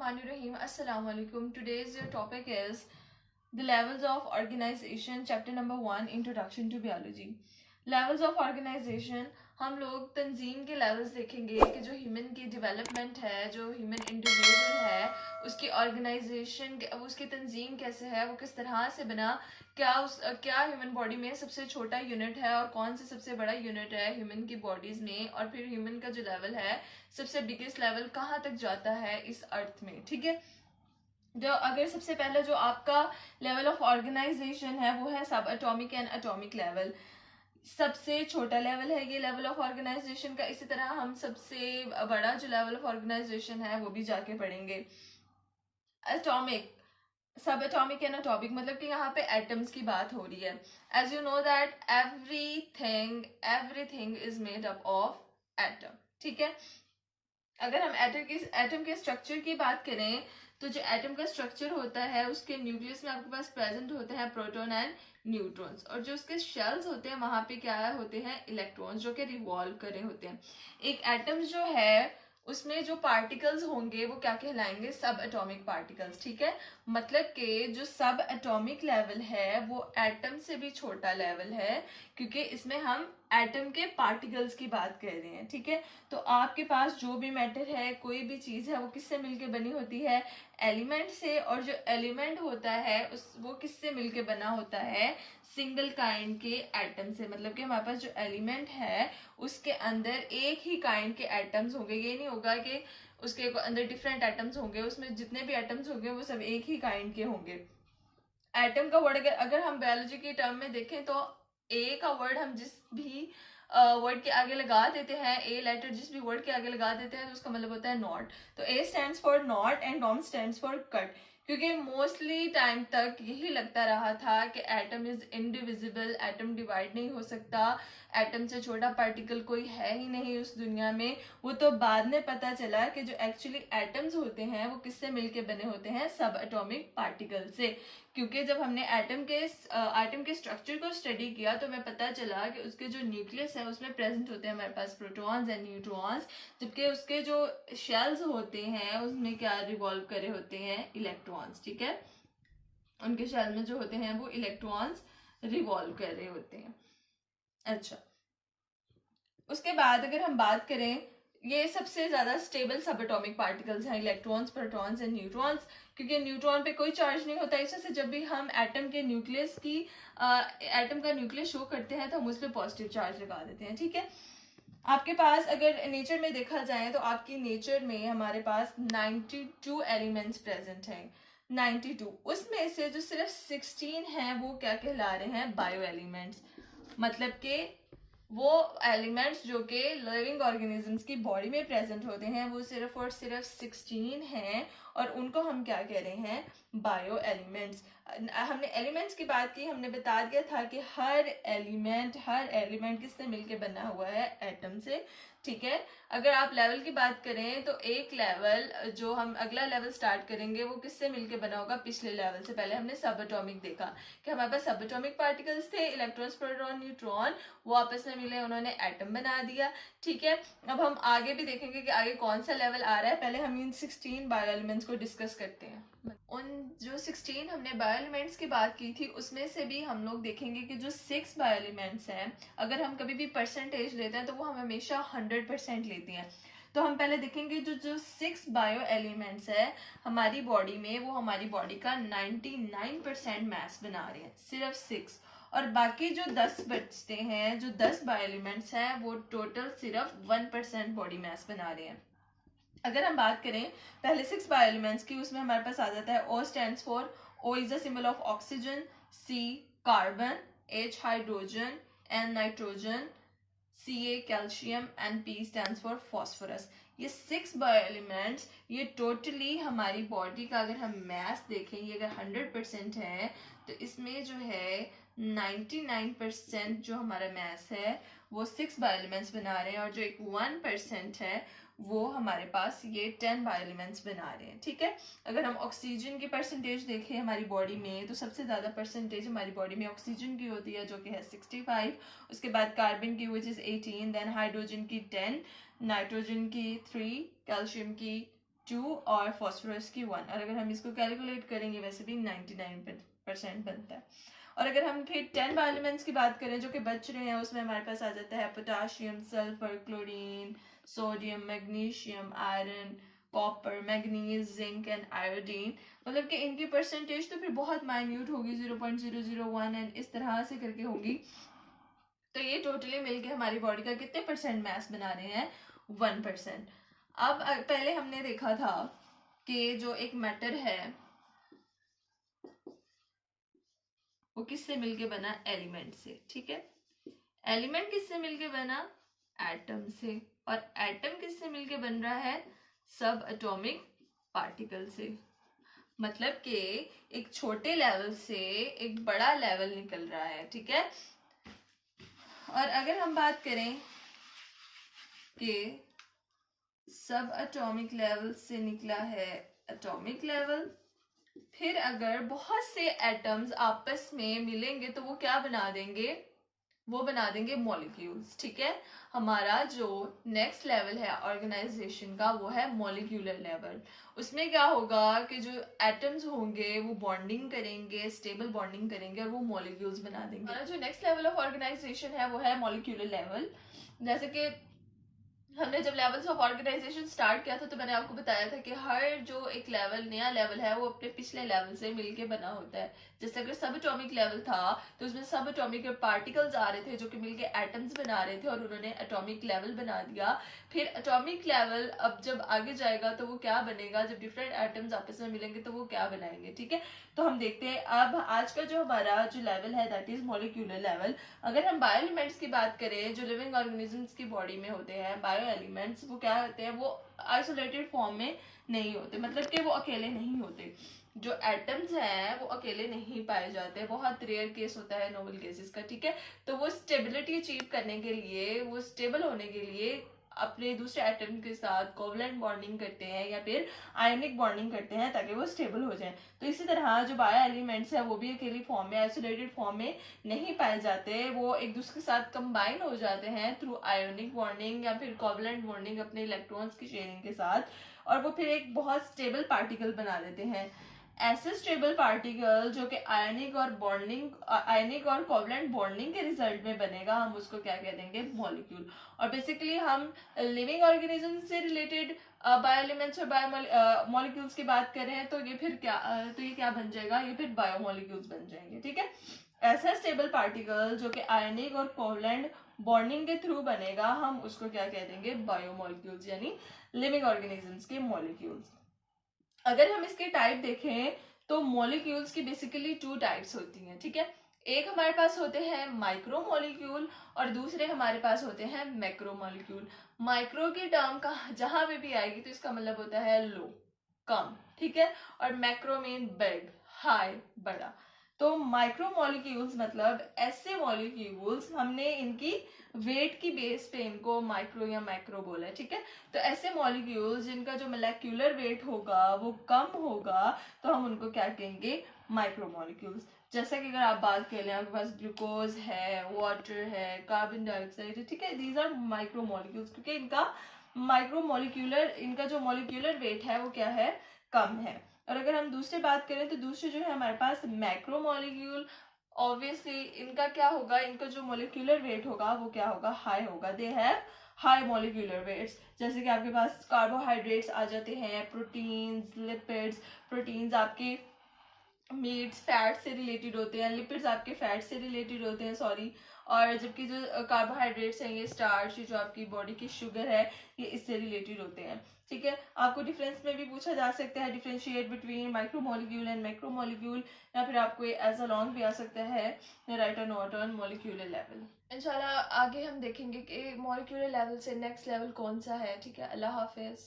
Bismillahirrahmanirrahim. Assalamu alaikum. Today's topic is the levels of organization, chapter number 1, Introduction to Biology. Levels of organization, हम लोग तंजीम के levels देखेंगे कि जो human की डेवलपमेंट है, जो ह्यूमन इंडिविजुअल है, उसकी ऑर्गेनाइजेशन, उसकी तंजीम कैसे है, वो किस तरह से बना, क्या ह्यूमन बॉडी में सबसे छोटा यूनिट है और कौन सा सबसे बड़ा यूनिट है ह्यूमन की बॉडीज में, और फिर ह्यूमन का जो लेवल है, सबसे बिगेस्ट लेवल कहाँ तक जाता है इस अर्थ में. ठीक है. जो अगर सबसे पहले जो आपका लेवल ऑफ ऑर्गेनाइजेशन है वो है सब एटॉमिक एंड एटॉमिक लेवल. सबसे छोटा लेवल है ये लेवल ऑफ ऑर्गेनाइजेशन का. इसी तरह हम सबसे बड़ा जो लेवल ऑफ ऑर्गेनाइजेशन है वो भी जाके पढ़ेंगे. एटॉमिक, सब एटॉमिक एंड एटॉमिक मतलब कि यहाँ पे एटम्स की बात हो रही है. As you know that everything is made up of atom. ठीक है. अगर हम एटम के स्ट्रक्चर की बात करें तो जो एटम का स्ट्रक्चर होता है उसके न्यूक्लियस में आपके पास प्रेजेंट होते हैं प्रोटॉन एंड न्यूट्रॉन्स, और जो उसके शेल्स होते हैं वहां पे क्या होते हैं, इलेक्ट्रॉन्स जो कि रिवॉल्व कर रहे होते हैं. एक एटम जो है उसमें जो पार्टिकल्स होंगे वो क्या कहलाएंगे, सब एटॉमिक पार्टिकल्स. ठीक है. मतलब कि जो सब एटॉमिक लेवल है वो एटम से भी छोटा लेवल है, क्योंकि इसमें हम एटम के पार्टिकल्स की बात कर रहे हैं. ठीक है. तो आपके पास जो भी मैटर है, कोई भी चीज है, वो किससे मिलके बनी होती है, एलिमेंट से. और जो एलिमेंट होता है वो किससे मिलके बना होता है, सिंगल काइंड के एटम से. मतलब कि हमारे पास जो एलिमेंट है उसके अंदर एक ही काइंड के एटम्स होंगे. ये नहीं होगा कि उसके अंदर डिफरेंट एटम्स होंगे, उसमें जितने भी एटम्स होंगे वो सब एक ही काइंड के होंगे. एटम का वर्ड अगर हम बायोलॉजी के टर्म में देखें तो ए का वर्ड हम जिस भी वर्ड के आगे लगा देते हैं, ए लेटर जिस भी वर्ड के आगे लगा देते हैं तो उसका मतलब होता है नॉट. तो A stands for not and nom stands for cut. क्योंकि मोस्टली टाइम तक यही लगता रहा था कि atom is indivisible, atom divide नहीं हो सकता, एटम से छोटा पार्टिकल कोई है ही नहीं उस दुनिया में. वो तो बाद में पता चला कि जो एक्चुअली एटम्स होते हैं वो किससे मिलके बने होते हैं, सब एटॉमिक पार्टिकल से. क्योंकि जब हमने एटम के स्ट्रक्चर को स्टडी किया तो हमें पता चला कि उसके जो न्यूक्लियस है उसमें प्रेजेंट होते हैं हमारे पास प्रोटॉन्स एंड न्यूट्रॉन्स, जबकि उसके जो शेल्स होते हैं उसमें क्या रिवॉल्व करे होते हैं, इलेक्ट्रॉन्स. ठीक है. उनके शेल में जो होते हैं वो इलेक्ट्रॉन्स रिवॉल्व कर रहे होते हैं. अच्छा, उसके बाद अगर हम बात करें, ये सबसे ज्यादा स्टेबल सब एटॉमिक पार्टिकल्स हैं, इलेक्ट्रॉन्स, प्रोटॉन्स एंड न्यूट्रॉन्स. क्योंकि न्यूट्रॉन पे कोई चार्ज नहीं होता, इस वजह से जब भी हम एटम का न्यूक्लियस शो करते हैं तो हम उस पर पॉजिटिव चार्ज लगा देते हैं. ठीक है. आपके पास अगर नेचर में देखा जाए तो आपकी नेचर में हमारे पास 92 एलिमेंट्स प्रेजेंट हैं. 92, उसमें से जो सिर्फ 16 हैं वो क्या कहला रहे हैं, बायो एलिमेंट्स. मतलब कि वो एलिमेंट्स जो कि लिविंग ऑर्गेनिजम्स की बॉडी में प्रेजेंट होते हैं वो सिर्फ और सिर्फ 16 हैं, और उनको हम क्या कह रहे हैं, बायो एलिमेंट्स. हमने एलिमेंट्स की बात की, हमने बता दिया था कि हर एलिमेंट किससे मिलके बना हुआ है, एटम से. ठीक है. अगर आप लेवल की बात करें तो एक लेवल जो हम अगला लेवल स्टार्ट करेंगे वो किससे मिलके बना होगा, पिछले लेवल से. पहले हमने सब एटॉमिक देखा कि हमारे पास सब एटॉमिक पार्टिकल्स थे, इलेक्ट्रॉन्स, प्रोटॉन, न्यूट्रॉन, वो आपस में मिले, उन्होंने एटम बना दिया. ठीक है. अब हम आगे भी देखेंगे कि आगे कौन सा लेवल आ रहा है. पहले हम इन 16 बायो एलिमेंट्स को डिस्कस करते हैं. उन जो 16 हमने बायो एलिमेंट्स की बात की थी उसमें से भी हम लोग देखेंगे कि जो 6 बायो एलिमेंट्स हैं, अगर हम कभी भी परसेंटेज लेते हैं तो वो हम हमेशा 100% लेते हैं. तो हम पहले देखेंगे जो जो 6 बायो एलिमेंट्स है हमारी बॉडी में, वो हमारी बॉडी का 99% मैस बना रहे हैं, सिर्फ 6. और बाकी जो 10 बचते हैं, जो 10 बायो एलिमेंट्स हैं, वो टोटल सिर्फ 1% बॉडी मैस बना रहे हैं. अगर हम बात करें पहले 6 बायो एलिमेंट्स की, उसमें हमारे पास आ जाता है O stands for, O is the symbol of oxygen, C carbon, H hydrogen, N nitrogen, Ca calcium and P stands for phosphorus. ये 6 बायो एलिमेंट्स, ये टोटली हमारी बॉडी का अगर हम मैस देखें, ये अगर 100% है तो इसमें जो है 99% जो हमारा मैस है वो 6 बायो एलिमेंट्स बना रहे हैं, और जो एक 1% है वो हमारे पास ये 10 बायो एलिमेंट्स बना रहे हैं. ठीक है. अगर हम ऑक्सीजन की परसेंटेज देखें हमारी बॉडी में तो सबसे ज्यादा परसेंटेज हमारी बॉडी में ऑक्सीजन की होती है जो कि है 65. उसके बाद कार्बन की विच इज 18, देन हाइड्रोजन की 10, नाइट्रोजन की 3, कैल्शियम की 2 और फॉस्फोरस की 1। और अगर हम इसको कैलकुलेट करेंगे वैसे भी 99% बनता है। और अगर हम फिर 10 बायोएलिमेंट्स की बात करें जो कि बच रहे हैं, उसमें हमारे पास आ जाता है potassium, sulphur, chlorine, sodium, magnesium, iron, copper, manganese, zinc and iodine. मतलब कि इनकी परसेंटेज तो फिर बहुत माइन्यूट होगी, 0.001 एंड इस तरह से करके होगी। तो ये टोटली मिलके हमारी बॉडी का कितने परसेंट मैस बना रहे हैं? 1%। अब पहले हमने देखा था कि जो एक मैटर है वो किससे मिलके बना? एलिमेंट से। ठीक है, एलिमेंट किससे मिलके बना? एटम से। और एटम किससे मिलके बन रहा है? सब एटॉमिक पार्टिकल से। मतलब कि एक छोटे लेवल से एक बड़ा लेवल निकल रहा है। ठीक है, और अगर हम बात करें कि सब एटॉमिक लेवल से निकला है एटॉमिक लेवल, फिर अगर बहुत से एटम्स आपस में मिलेंगे तो वो क्या बना देंगे? वो बना देंगे मॉलिक्यूल्स। ठीक है, हमारा जो नेक्स्ट लेवल है ऑर्गेनाइजेशन का वो है मॉलिक्यूलर लेवल। उसमें क्या होगा कि जो एटम्स होंगे वो बॉन्डिंग करेंगे, स्टेबल बॉन्डिंग करेंगे और वो मॉलिक्यूल्स बना देंगे। हमारा जो नेक्स्ट लेवल ऑफ ऑर्गेनाइजेशन है वो है मॉलिक्यूलर लेवल। जैसे कि हमने जब लेवल्स ऑफ ऑर्गेनाइजेशन स्टार्ट किया था तो मैंने आपको बताया था कि हर जो एक लेवल, नया लेवल है, वो अपने पिछले लेवल से मिलके बना होता है। जैसे अगर सब एटॉमिक लेवल था तो उसमें सब एटॉमिक पार्टिकल्स आ रहे थे जो कि मिलके एटम्स बना रहे थे और उन्होंने एटॉमिक लेवल बना दिया। फिर एटॉमिक लेवल अब जब आगे जाएगा तो वो क्या बनेगा? जब डिफरेंट एटम्स आपस में मिलेंगे तो वो क्या बनाएंगे? ठीक है, तो हम देखते हैं अब आज का जो हमारा जो लेवल है दैट इज मॉलिक्यूलर लेवल। अगर हम बायो एलिमेंट्स की बात करें जो लिविंग ऑर्गेनिजम्स की बॉडी में होते हैं, बायो एलिमेंट्स, वो क्या होते हैं? वो आइसोलेटेड फॉर्म में नहीं होते, मतलब कि वो अकेले नहीं होते। जो एटम्स हैं वो अकेले नहीं पाए जाते, बहुत रेयर केस होता है, नोबल केसेस का। ठीक है, तो वो स्टेबिलिटी अचीव करने के लिए, वो स्टेबल होने के लिए अपने दूसरे एटम के साथ कोवलेंट बॉन्डिंग करते हैं या फिर आयनिक बॉन्डिंग करते हैं ताकि वो स्टेबल हो जाए। तो इसी तरह जो बायो एलिमेंट्स है वो भी अकेली फॉर्म में, आइसोलेटेड फॉर्म में नहीं पाए जाते, वो एक दूसरे के साथ कंबाइन हो जाते हैं थ्रू आयोनिक बॉन्डिंग या फिर कोवलेंट बॉन्डिंग अपने इलेक्ट्रॉन्स की शेयरिंग के साथ, और वो फिर एक बहुत स्टेबल पार्टिकल बना देते हैं। ऐसे स्टेबल पार्टिकल जो कि आयनिक और कोवलेंट बॉन्डिंग के रिजल्ट में बनेगा, हम उसको क्या कह देंगे? मॉलिक्यूल। और बेसिकली हम लिविंग ऑर्गेनिज्म से रिलेटेड बायो एलिमेंट्स और बायो मॉलिक्यूल्स की बात कर रहे हैं तो ये फिर क्या तो ये क्या बन जाएगा? ये फिर बायो मॉलिक्यूल्स बन जाएंगे। ठीक है, ऐसा स्टेबल पार्टिकल जो कि आयनिक और कोवलेंट बॉन्डिंग के थ्रू बनेगा, हम उसको क्या कह देंगे? बायो मॉलिक्यूल्स, यानी लिविंग ऑर्गेनिजम्स के मॉलिक्यूल्स। अगर हम इसके टाइप देखें तो मॉलिक्यूल्स की बेसिकली 2 टाइप्स होती हैं। ठीक है, एक हमारे पास होते हैं माइक्रो मॉलिक्यूल और दूसरे हमारे पास होते हैं मैक्रो मॉलिक्यूल। माइक्रो की टर्म का जहां पे भी आएगी तो इसका मतलब होता है लो, कम। ठीक है, और मैक्रो मीन बिग, हाई, बड़ा। तो माइक्रो मॉलिक्यूल्स मतलब ऐसे मॉलिक्यूल्स, हमने इनकी वेट की बेस पे इनको माइक्रो या मैक्रो बोला है। ठीक है, तो ऐसे मॉलिक्यूल्स जिनका जो मोलेक्युलर वेट होगा वो कम होगा तो हम उनको क्या कहेंगे? Micro molecules. जैसा कि अगर आप बात कर लें, आपके पास ग्लूकोज है, वाटर है, कार्बन डाइऑक्साइड है, ठीक है, दीज आर माइक्रो मॉलिक्यूल्स, क्योंकि इनका जो मॉलिक्यूलर वेट है वो क्या है? कम है। और अगर हम दूसरी बात करें तो दूसरे जो है हमारे पास मैक्रो मॉलिक्यूल, ऑब्वियसली इनका क्या होगा? इनका जो मॉलिक्यूलर वेट होगा वो क्या होगा? हाई होगा। They have high molecular weights. जैसे कि आपके पास कार्बोहाइड्रेट्स आ जाते हैं, प्रोटीन्स, लिपिड्स। प्रोटीन्स आपके मीट्स फैट से रिलेटेड होते हैं, लिपिड्स आपके फैट से रिलेटेड होते हैं, सॉरी। और जबकि जो कार्बोहाइड्रेट्स हैं, ये स्टार्च, जो आपकी बॉडी की शुगर है, ये इससे रिलेटेड होते हैं। ठीक है, आपको डिफरेंस में भी पूछा जा सकता है, differentiate between micromolecule and macromolecule, या फिर आपको एज अ लॉन्ग भी आ सकता है, राइट और नॉट ऑन मॉलिक्यूलर लेवल। इंशाल्लाह आगे हम देखेंगे कि मॉलिक्यूलर लेवल से नेक्स्ट लेवल कौन सा है। ठीक है, अल्लाह हाफिज।